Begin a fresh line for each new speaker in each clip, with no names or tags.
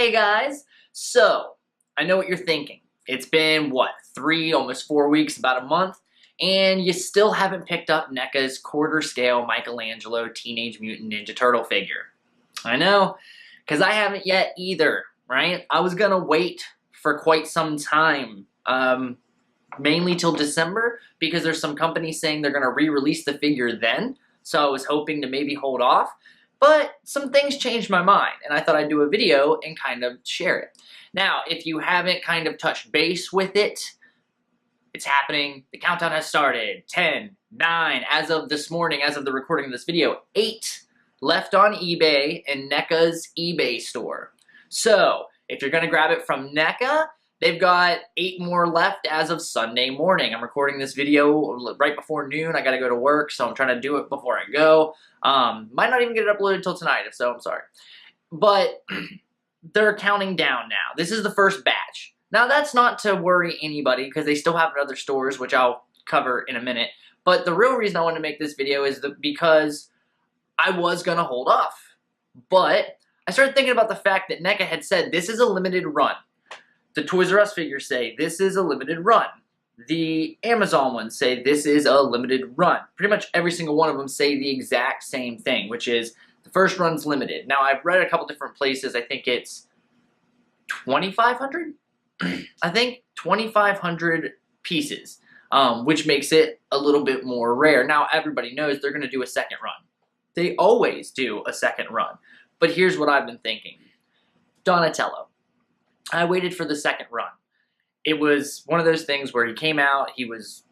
Hey guys, so I know what you're thinking. It's been what, 3, almost 4 weeks, about a month, and you still haven't picked up NECA's quarter scale Michelangelo Teenage Mutant Ninja Turtle figure. I know, because I haven't yet either, right? I was gonna wait for quite some time, mainly till December, because there's some companies saying they're gonna re-release the figure then, so I was hoping to maybe hold off. But some things changed my mind, and I thought I'd do a video and kind of share it. Now, if you haven't kind of touched base with it, it's happening. The countdown has started. 10, 9, as of this morning, as of the recording of this video, 8 left on eBay in NECA's eBay store. So, if you're going to grab it from NECA, they've got 8 more left as of Sunday morning. I'm recording this video right before noon. I got to go to work, so I'm trying to do it before I go. Might not even get it uploaded until tonight, if so, I'm sorry. But they're counting down now. This is the first batch. Now, that's not to worry anybody, because they still have it in other stores, which I'll cover in a minute. But the real reason I wanted to make this video is because I was going to hold off. But I started thinking about the fact that NECA had said this is a limited run. The Toys R Us figures say this is a limited run. The Amazon ones say this is a limited run. Pretty much every single one of them say the exact same thing, which is the first run's limited. Now, I've read a couple different places. I think it's 2,500? I think 2,500 pieces, which makes it a little bit more rare. Now, everybody knows they're going to do a second run. They always do a second run. But here's what I've been thinking. Donatello. I waited for the second run. It was one of those things where he came out, he was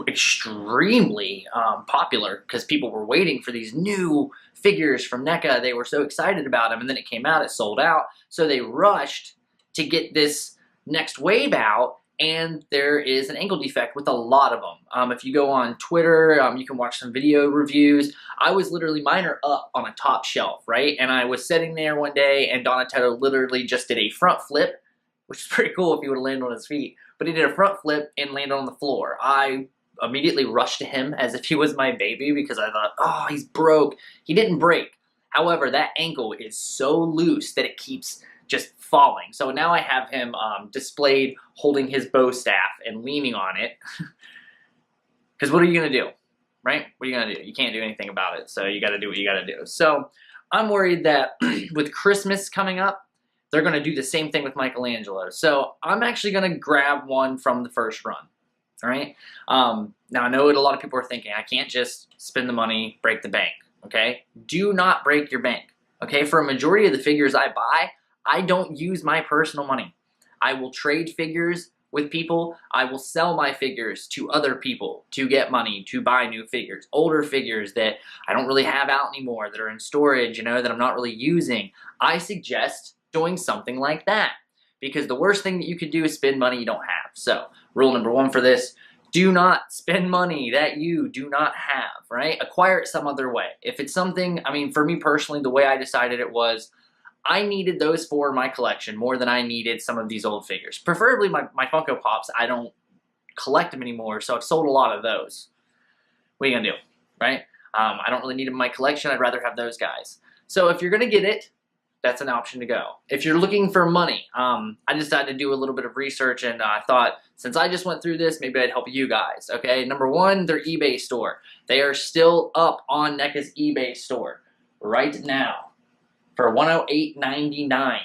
extremely popular because people were waiting for these new figures from NECA. They were so excited about him, and then it came out, it sold out, so they rushed to get this next wave out, and there is an ankle defect with a lot of them. If you go on Twitter, you can watch some video reviews. I was literally, mine are up on a top shelf, right? And I was sitting there one day, and Donatello literally just did a front flip, which is pretty cool if he would have landed on his feet. But he did a front flip and landed on the floor. I immediately rushed to him as if he was my baby because I thought, oh, he's broke. He didn't break. However, that ankle is so loose that it keeps just falling. So now I have him displayed holding his bow staff and leaning on it. Because what are you going to do, right? What are you going to do? You can't do anything about it. So you got to do what you got to do. So I'm worried that with Christmas coming up, they're going to do the same thing with Michelangelo. So I'm actually going to grab one from the first run. All right. Now, I know what a lot of people are thinking. I can't just spend the money, break the bank. Okay. Do not break your bank. Okay. For a majority of the figures I buy, I don't use my personal money. I will trade figures with people. I will sell my figures to other people to get money to buy new figures. Older figures that I don't really have out anymore, that are in storage, you know, that I'm not really using. I suggest doing something like that, because the worst thing that you could do is spend money you don't have. So rule number 1 for this, do not spend money that you do not have, right? Acquire it some other way. If it's something, I mean, for me personally, the way I decided it was, I needed those for my collection more than I needed some of these old figures. Preferably my Funko Pops, I don't collect them anymore, so I've sold a lot of those. What are you gonna do, right? I don't really need them in my collection, I'd rather have those guys. So if you're gonna get it, that's an option to go. If you're looking for money, I decided to do a little bit of research, and I thought, since I just went through this, maybe I'd help you guys, okay? Number 1, their eBay store. They are still up on NECA's eBay store right now for $108.99.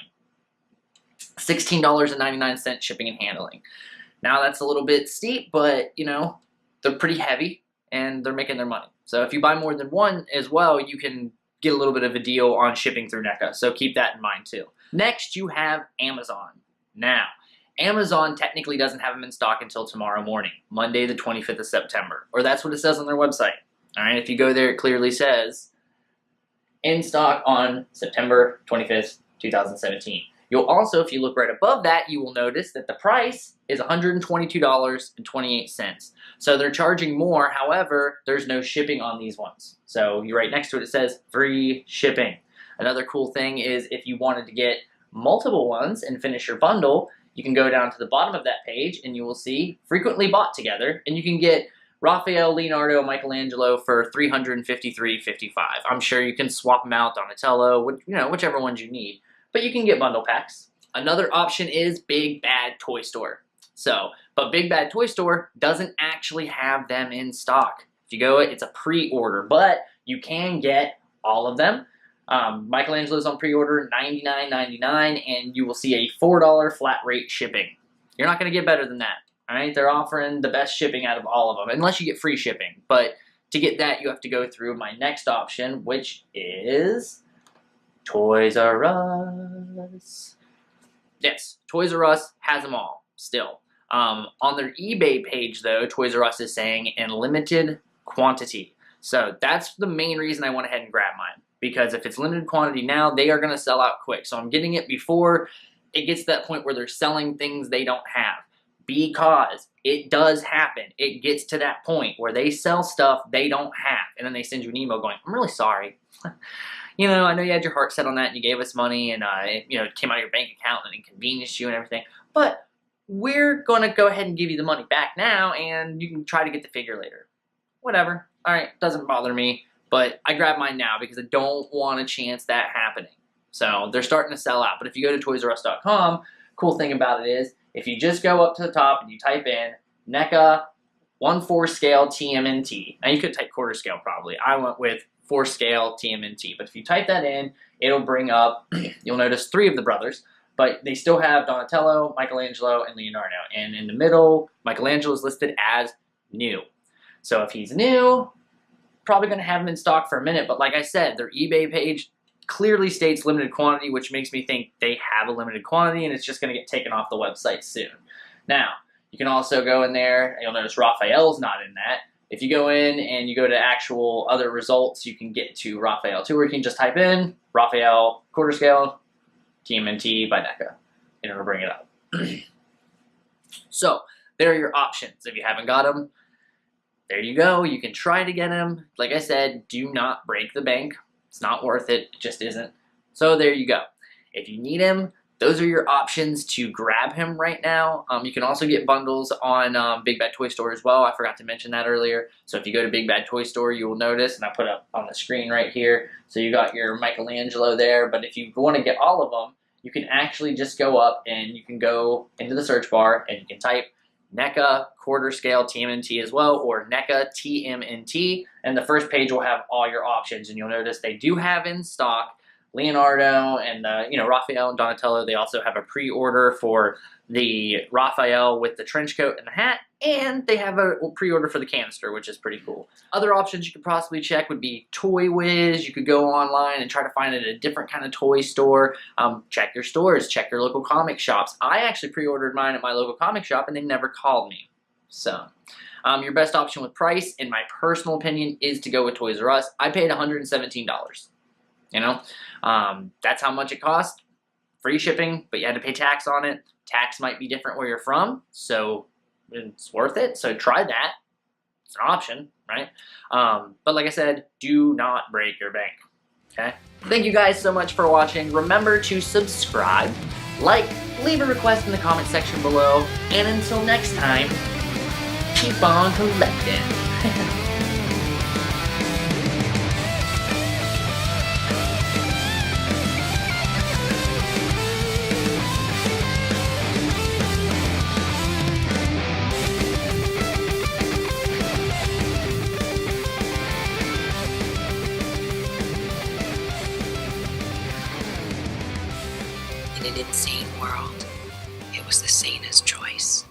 $16.99 shipping and handling. Now, that's a little bit steep, but, you know, they're pretty heavy, and they're making their money. So if you buy more than one as well, you can get a little bit of a deal on shipping through NECA, so keep that in mind too. Next, you have Amazon. Now, Amazon technically doesn't have them in stock until tomorrow morning, Monday the 25th of September, or that's what it says on their website. All right, if you go there, it clearly says in stock on September 25th, 2017. You'll also, if you look right above that, you will notice that the price is $122.28. So they're charging more, however, there's no shipping on these ones. So you right next to it, it says free shipping. Another cool thing is if you wanted to get multiple ones and finish your bundle, you can go down to the bottom of that page and you will see frequently bought together, and you can get Raphael, Leonardo, Michelangelo for $353.55. I'm sure you can swap them out, Donatello, you know, whichever ones you need. but you can get bundle packs. Another option is Big Bad Toy Store. But Big Bad Toy Store doesn't actually have them in stock. If you go, it's a pre-order, but you can get all of them. Michelangelo's on pre-order, $99.99, and you will see a $4 flat rate shipping. You're not going to get better than that, all right? They're offering the best shipping out of all of them, unless you get free shipping. But to get that, you have to go through my next option, which is Toys R Us. Yes, Toys R Us has them all, still. On their eBay page, though, Toys R Us is saying in limited quantity. So that's the main reason I went ahead and grabbed mine. Because if it's limited quantity now, they are going to sell out quick. So I'm getting it before it gets to that point where they're selling things they don't have. Because it does happen. It gets to that point where they sell stuff they don't have. And then they send you an email going, I'm really sorry. You know, I know you had your heart set on that and you gave us money and it came out of your bank account and inconvenienced you and everything. But we're going to go ahead and give you the money back now and you can try to get the figure later. Whatever. All right, doesn't bother me. But I grabbed mine now because I don't want a chance that happening. So they're starting to sell out. But if you go to ToysRUs.com, cool thing about it is if you just go up to the top and you type in NECA 1/4 scale TMNT. Now you could type quarter scale probably. I went with 4 scale TMNT. But if you type that in, it'll bring up, you'll notice 3 of the brothers. But they still have Donatello, Michelangelo, and Leonardo. And in the middle, Michelangelo is listed as new. So if he's new, probably going to have them in stock for a minute. But like I said, their eBay page clearly states limited quantity, which makes me think they have a limited quantity and it's just going to get taken off the website soon. Now, you can also go in there, and you'll notice Raphael's not in that. If you go in and you go to actual other results, you can get to Raphael too, where you can just type in Raphael quarter scale TMNT by NECA, and it'll bring it up. So, there are your options. If you haven't got them, there you go. You can try to get them. Like I said, do not break the bank. It's not worth it. It just isn't. So there you go. If you need him, those are your options to grab him right now. You can also get bundles on Big Bad Toy Store as well. I forgot to mention that earlier. So if you go to Big Bad Toy Store, you will notice, and I put up on the screen right here, so you got your Michelangelo there. But if you want to get all of them, you can actually just go up and you can go into the search bar and you can type NECA quarter scale TMNT as well, or NECA TMNT, and the first page will have all your options. And you'll notice they do have in stock Leonardo and Raphael and Donatello. They also have a pre-order for the Raphael with the trench coat and the hat, and they have a pre-order for the canister, which is pretty cool. Other options you could possibly check would be Toy Wiz. You could go online and try to find it at a different kind of toy store. Check your stores, check your local comic shops. I actually pre-ordered mine at my local comic shop and they never called me. So, your best option with price, in my personal opinion, is to go with Toys R Us. I paid $117. That's how much it cost. Free shipping, but you had to pay tax on it. Tax might be different where you're from, so it's worth it. So try that. It's an option, right? But like I said, do not break your bank, okay? Thank you guys so much for watching. Remember to subscribe, like, leave a request in the comment section below, and until next time, keep on collecting.
In an insane world, it was the sanest choice.